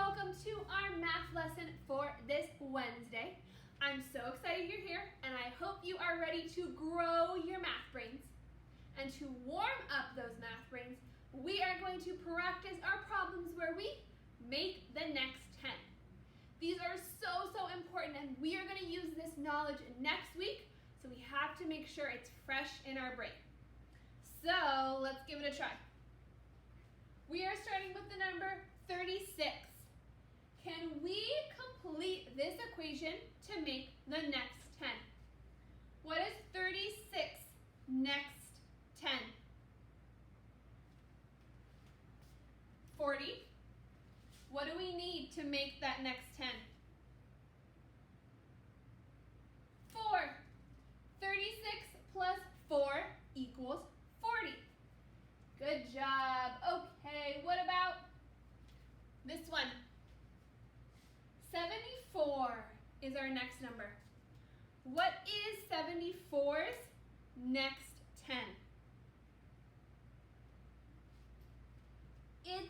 welcome to our math lesson for this Wednesday. I'm so excited you're here, and I hope you are ready to grow your math brains. And to warm up those math brains, we are going to practice our problems where we make the next 10. These are so important, and we are going to use this knowledge next week, so we have to make sure it's fresh in our brain. So let's give it a try. We are starting with the number 36. Can we complete this equation to make the next 10? What is 36 next 10? 40. What do we need to make that next 10? 4. 36 plus 4 equals 40. Good job. Okay, what about this one? 74 is our next number. What is 74's next 10? It's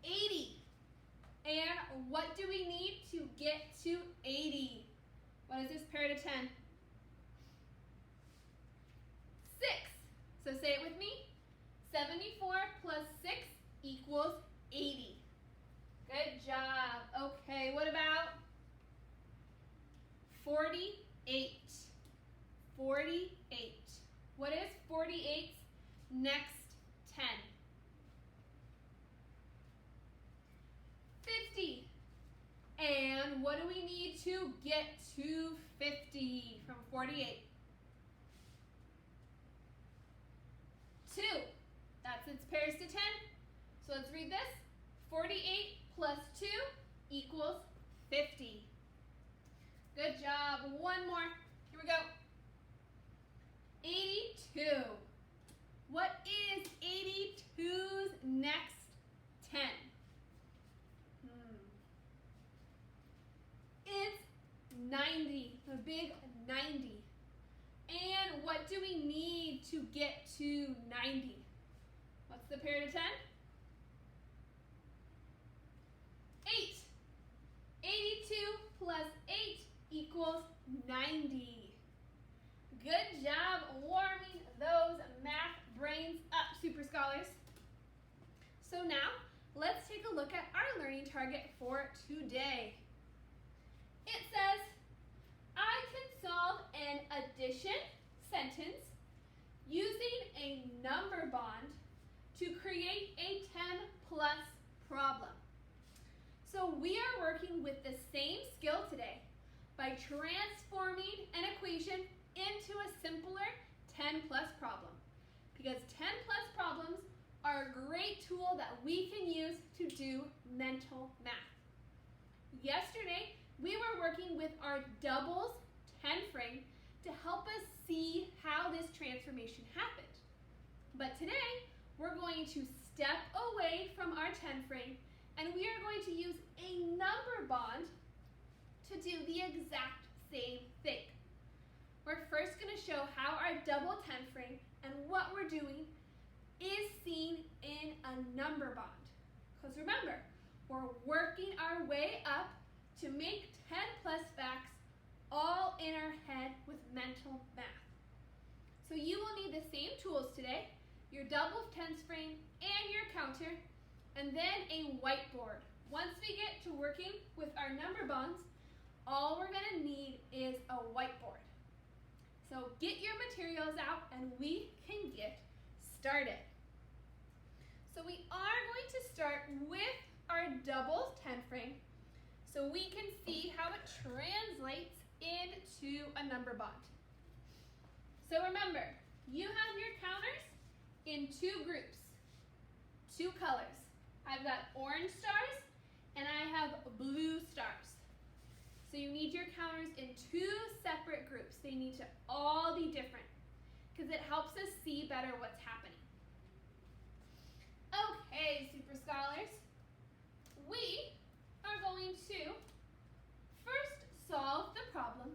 80. And what do we need to get to 80? What is this paired to 10? 6. So say it with me. 74 plus 6 equals 80. Good job. Okay, what about 48? 48. What is 48's next 10? 50. And what do we need to get to 50 from 48? 2. That's its pairs to 10. So let's read this. 48 plus 2 equals 50. Good job. One more. Here we go. 82. What is 82's next 10? It's 90, the big 90. And what do we need to get to 90? What's the pair to 10? 8. 82 plus 8 equals 90. Good job warming those math brains up, Super Scholars. So now, let's take a look at our learning target for today. It says, I can solve an addition sentence using a number bond to create a 10 plus problem. So we are working with the same skill today by transforming an equation into a simpler 10 plus problem. Because 10 plus problems are a great tool that we can use to do mental math. Yesterday, we were working with our doubles 10 frame to help us see how this transformation happened. But today, we're going to step away from our 10 frame and we are going to use a number bond to do the exact same thing. We're first going to show how our double 10 frame and what we're doing is seen in a number bond. Because remember, we're working our way up to make 10 plus facts all in our head with mental math. So you will need the same tools today, your double tens frame and your counter, and then a whiteboard. Once we get to working with our number bonds, all we're going to need is a whiteboard. So get your materials out and we can get started. So we are going to start with our double 10 frame so we can see how it translates into a number bond. So remember, you have your counters in two groups, two colors. I've got orange stars and I have blue stars. So you need your counters in two separate groups. They need to all be different because it helps us see better what's happening. Okay, Super Scholars, we are going to first solve the problem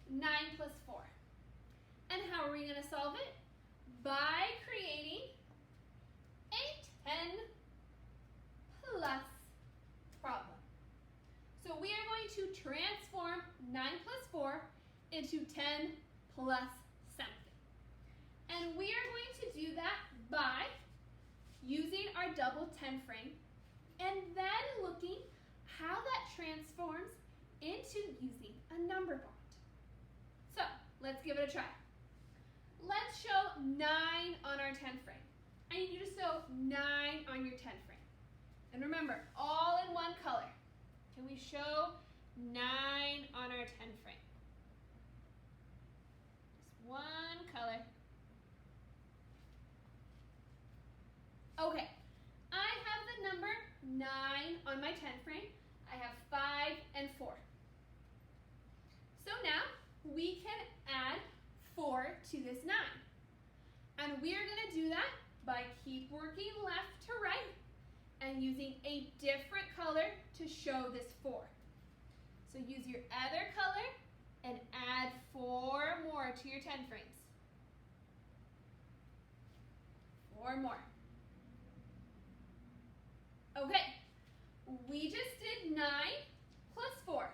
9 plus 4. And how are we going to solve it? By creating a 10 plus problem. into 10 plus something. And we are going to do that by using our double 10 frame and then looking how that transforms into using a number bond. So let's give it a try. Let's show 9 on our 10 frame. I need you to show 9 on your 10 frame. And remember, all in one color. Can we show 9 on our 10 frame? Just one color. Okay, I have the number 9 on my 10 frame. I have 5 and 4. So now we can add 4 to this 9. And we are going to do that by keep working left to right and using a different color to show this 4. So use your other color and add 4 more to your 10 frames. 4 more. Okay, we just did 9 plus 4.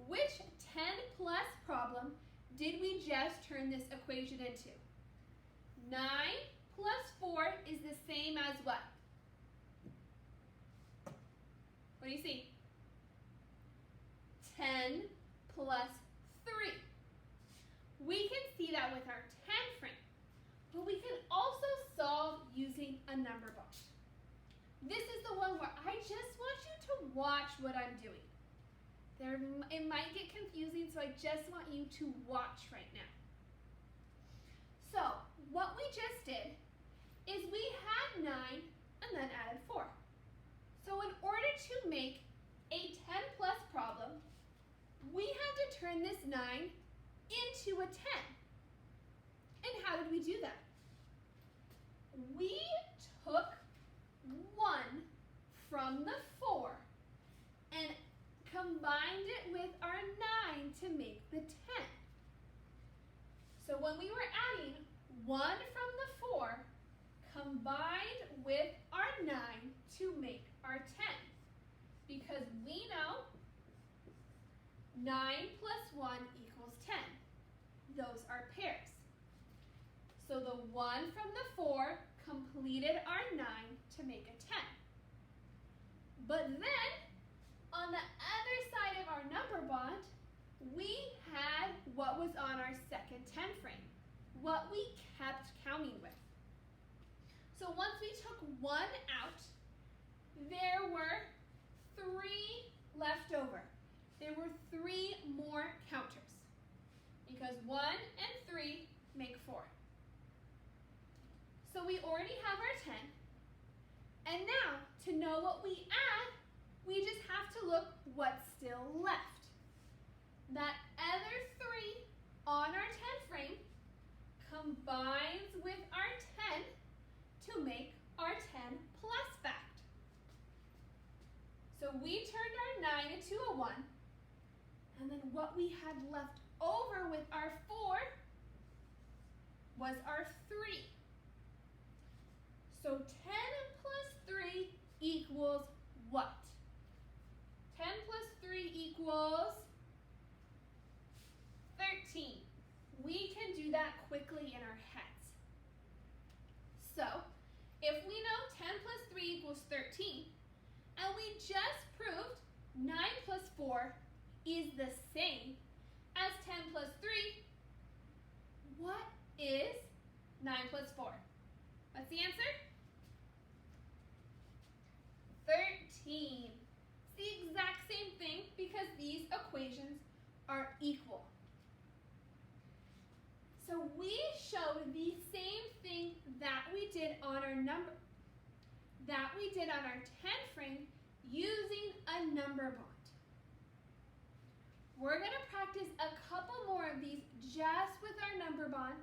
Which 10 plus problem did we just turn this equation into? 9 plus 4 is the same as what? What do you see? 10 plus 3. We can see that with our 10 frame, but we can also solve using a number bond. This is the one where I just want you to watch what I'm doing. It might get confusing, so I just want you to watch right now. So, what we just did is we had 9 and then added 4. So in order to make a 10 plus problem, we had to turn this 9 into a 10. And how did we do that? We took 1 from the 4 and combined it with our 9 to make the 10. So when we were adding 1 from the 4 combined with our 9 to make our 10, because we know 9 plus 1 equals 10. Those are pairs. So the 1 from the 4 completed our 9 to make a 10. But then, on the other side of our number bond, we had what was on our second 10 frame, what we kept counting with. So once we took 1 out, there were 3 left over. There were 3 more counters, because 1 and 3 make 4. So we already have our 10, and now to know what we add, we just have to look what's still left. That other 3 on our 10 frame combines with our 10 to make our 10 plus fact. So we turned our 9 into a 1, and then what we had left over with our 4 was our 3. So 10 plus 3 equals what? 10 plus 3 equals 13. We can do that quickly in our heads. So, if we know 10 plus 3 equals 13, and we just proved 9 plus 4 is the same as 10 plus 3, what is 9 plus 4? What's the answer? 13. It's the exact same thing because these equations are equal. So we showed the same thing that we did on our 10 frame using a number bond. We're going to practice a couple more of these just with our number bond,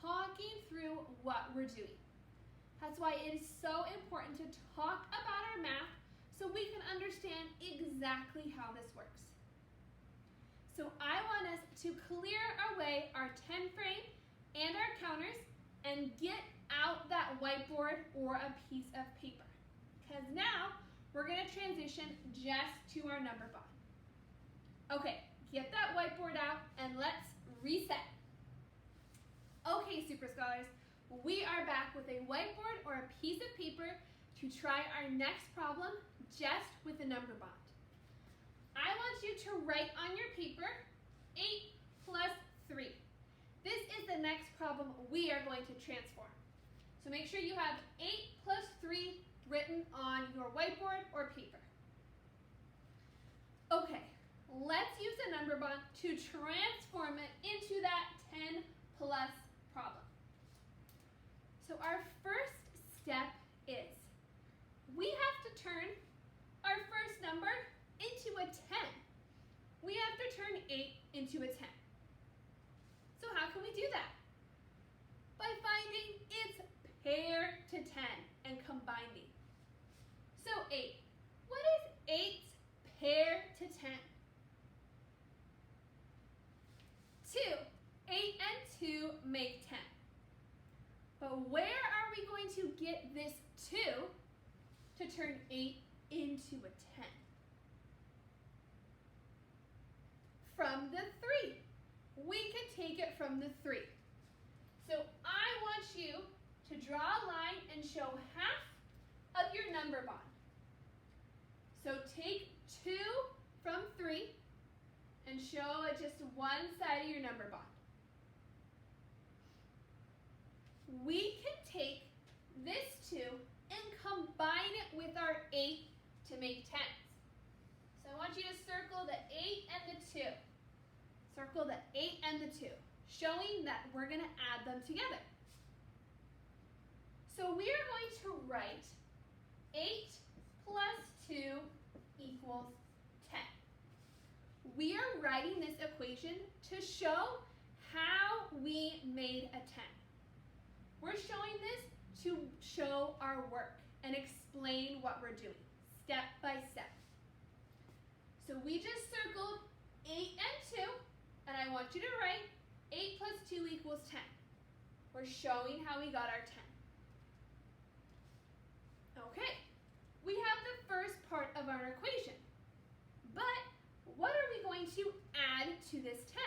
talking through what we're doing. That's why it is so important to talk about our math so we can understand exactly how this works. So I want us to clear away our 10 frame and our counters and get out that whiteboard or a piece of paper. Because now we're going to transition just to our number bond. Okay, get that whiteboard out and let's reset. Okay, Super Scholars, we are back with a whiteboard or a piece of paper to try our next problem just with a number bond. I want you to write on your paper 8 plus 3. This is the next problem we are going to transform. So make sure you have 8 plus 3 written on your whiteboard or paper. Okay, let's use a number bond to transform it into that 10 plus problem. So our first step is we have to turn our first number into a 10. We have to turn 8 into a 10. So how can we do that? By finding its pair to 10 and combining. So 8. What is 8's pair to 10? 2. 8 and 2 make 10. But where are we going to get this 2 to turn 8 into a 10? From the 3. We can take it from the 3. So I want you to draw a line and show half of your number bond. So take 2 from 3 and show it just one side of your number bond. We can take this 2 and combine it with our 8 to make 10s. So I want you to circle the 8 and the 2. Circle the 8 and the 2, showing that we're going to add them together. So we are going to write 8 plus 2 equals 10. We are writing this equation to show how we made a 10. We're showing this to show our work and explain what we're doing, step by step. So we just circled 8 and 2, and I want you to write 8 plus 2 equals 10. We're showing how we got our 10. Okay, we have the first part of our equation. But what are we going to add to this 10?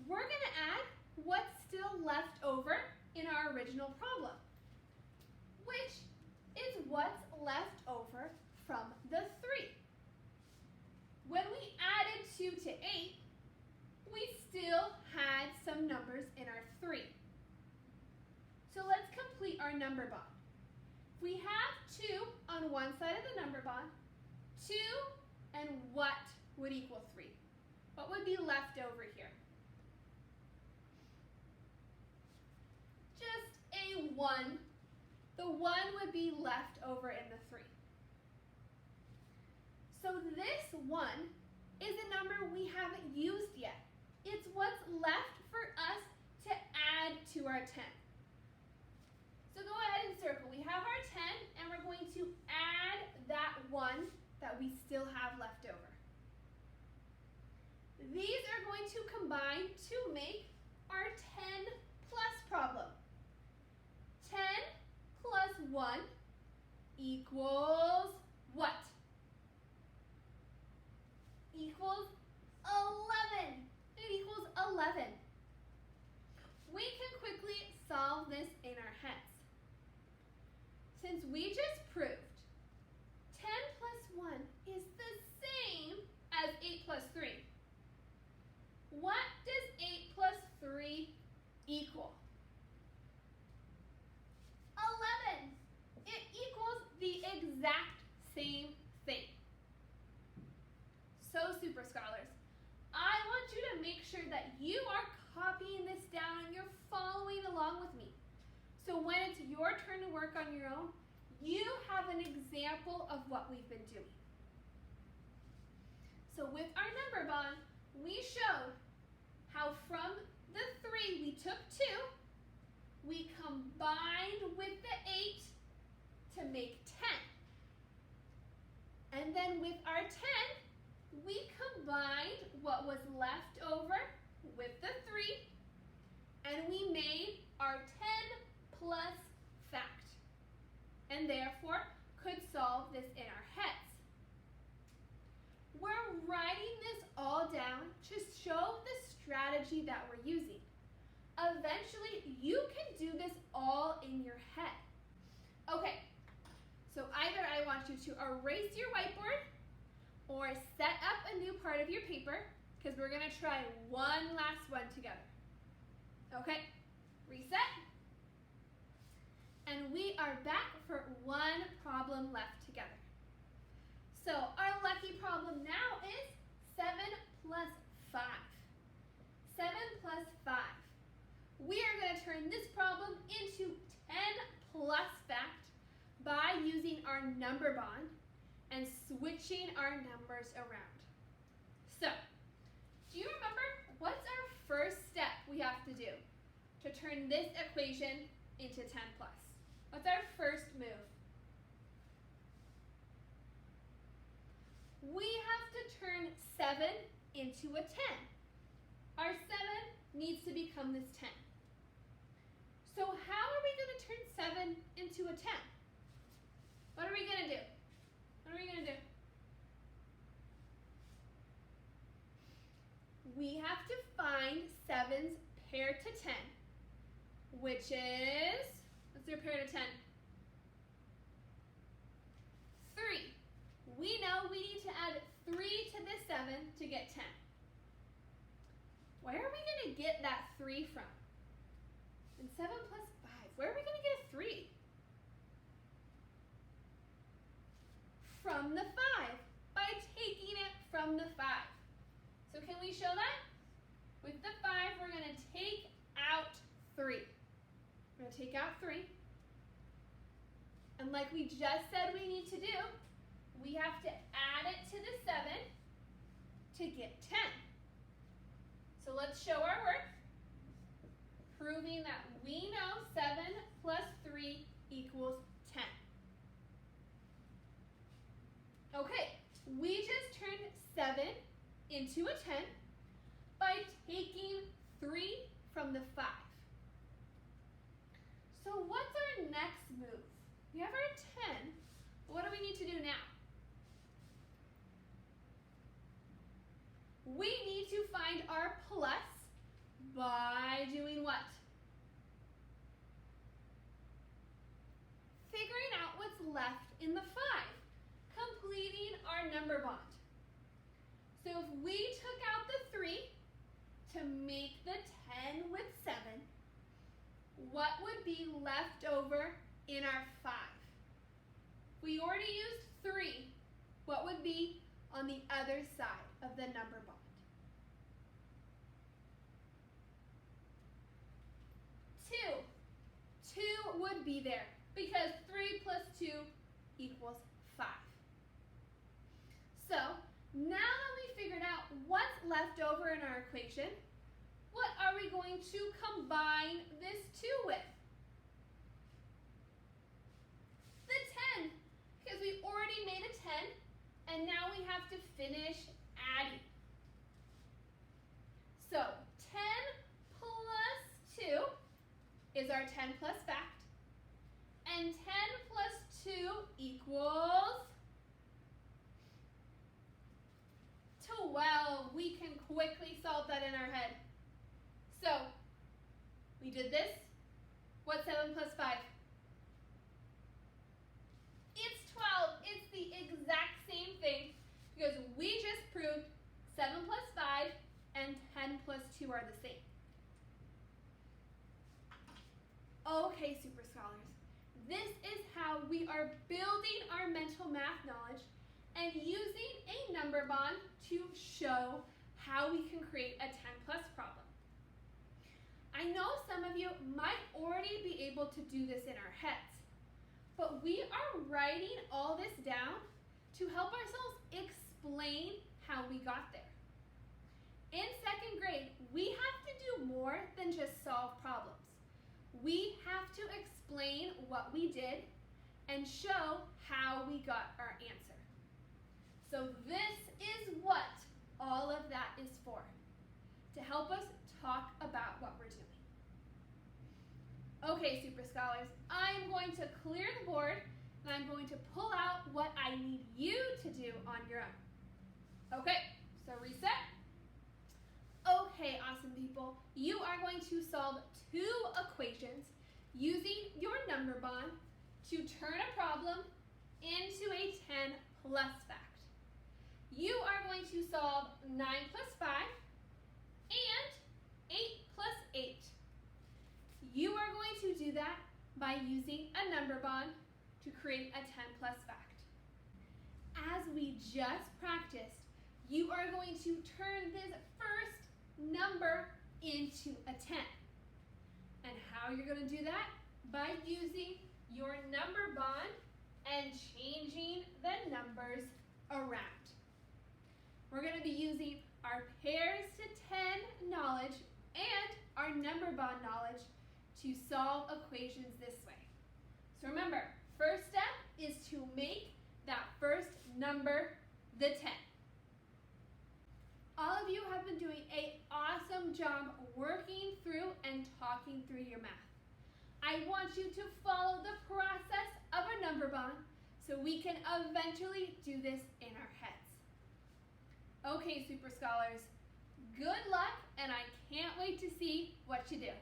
We're going to add what's still left over in our original problem, which is what's left over from the 3. When we added 2 to 8, we still had some numbers in our 3. So let's complete our number bond. If we have 2 on one side of the number bond, 2 and what would equal 3? What would be left over here? Just a 1. The 1 would be left over in the 3. So this 1 is a number we haven't used yet. It's what's left for us to add to our 10. So go ahead and circle. We have our 10, and we're going to add that 1 that we still have left over. These are going to combine to make our 10 plus problem. 10 plus 1 equals what? Equals 11. It equals 11. We can quickly solve this in our heads. Since we just proved 10 plus 1 is the same as 8 plus 3, what does 8 plus 3 equal? 11. It equals the exact same thing. So, Super Scholars, I want you to make sure that you are copying this down and you're following along with me. So when it's your turn to work on your own, you have an example of what we've been doing. So with our number bond, we showed how from the 3 we took 2, we combined with the 8 to make 10. And then with our 10, we combined what was left over with the 3, and we made our 10 plus fact, and therefore could solve this in our heads. we're writing this all down to show the strategy that we're using. Eventually, you can do this all in your head. Okay, so either I want you to erase your whiteboard or set up a new part of your paper because we're going to try one last one together. Okay, reset. And we are back for one problem left together. So our lucky problem now is 7 plus 5. 7 plus 5. We are going to turn this problem into 10 plus fact by using our number bond and switching our numbers around. So, do you remember what's our first step we have to do to turn this equation into 10 plus? What's our first move? We have to turn 7 into a 10. Our 7 needs to become this 10. So how are we going to turn 7 into a 10? What are we going to do? What are we going to do? We have to find 7's pair to 10, which is, what's their pair to 10? 3. We know we need to add 3 to this 7 to get 10. Where are we going to get that 3 from? And 7 plus 5, where are we going to get a 3? From the 5, by taking it from the 5. So can we show that? With the 5, we're going to take out 3. We're going to take out 3. And like we just said we need to do, we have to add it to the 7 to get 10. So let's show our work, proving that we know 7 plus 3 equals 10. Okay, we just turned 7 into a 10 by taking 3 from the 5. So what's our next move? We have our 10. What do we need to do now? We need to find our plus by doing what? Figuring out what's left in the 5, completing our number bond. So if we took out the 3 to make the 10 with 7, what would be left over in our 5? We already used 3. What would be on the other side of the number bond? 2. 2 would be there because 3 plus 2 equals 5. So now that we figured out what's left over in our equation, what are we going to combine this 2 with? The 10, because we already made a 10, and now we have to finish adding. So 10 plus 2 is our 10 plus fact, and 10 plus 2 equals 12. We can quickly solve that in our head. So, we did this. What's 7 plus 5? It's 12. It's the exact same thing because we just proved 7 plus 5 and 10 plus 2 are the same. Okay, Super Scholars. This is how we are building our mental math knowledge and using a number bond to show how we can create a 10 plus problem. I know some of you might already be able to do this in our heads, but we are writing all this down to help ourselves explain how we got there. In second grade, we have to do more than just solve problems. We have to explain what we did and show how we got our answer. So this is what all of that is for, to help us talk about what we're doing. Okay, Super Scholars, I'm going to clear the board and I'm going to pull out what I need you to do on your own. Okay, so reset. Okay, awesome people. You are going to solve two equations using your number bond to turn a problem into a 10 plus fact. You are going to solve 9 plus 5 and 8 plus 8. You are going to do that by using a number bond to create a 10 plus fact. As we just practiced, you are going to turn this first number into a 10. And how you're going to do that? By using your number bond and changing the numbers around. We're going to be using our pairs to 10 knowledge and our number bond knowledge to solve equations this way. So remember, first step is to make that first number the 10. All of you have been doing an awesome job working through and talking through your math. I want you to follow the process of a number bond so we can eventually do this in our heads. Okay, Super Scholars, good luck, and I can't wait to see what you do.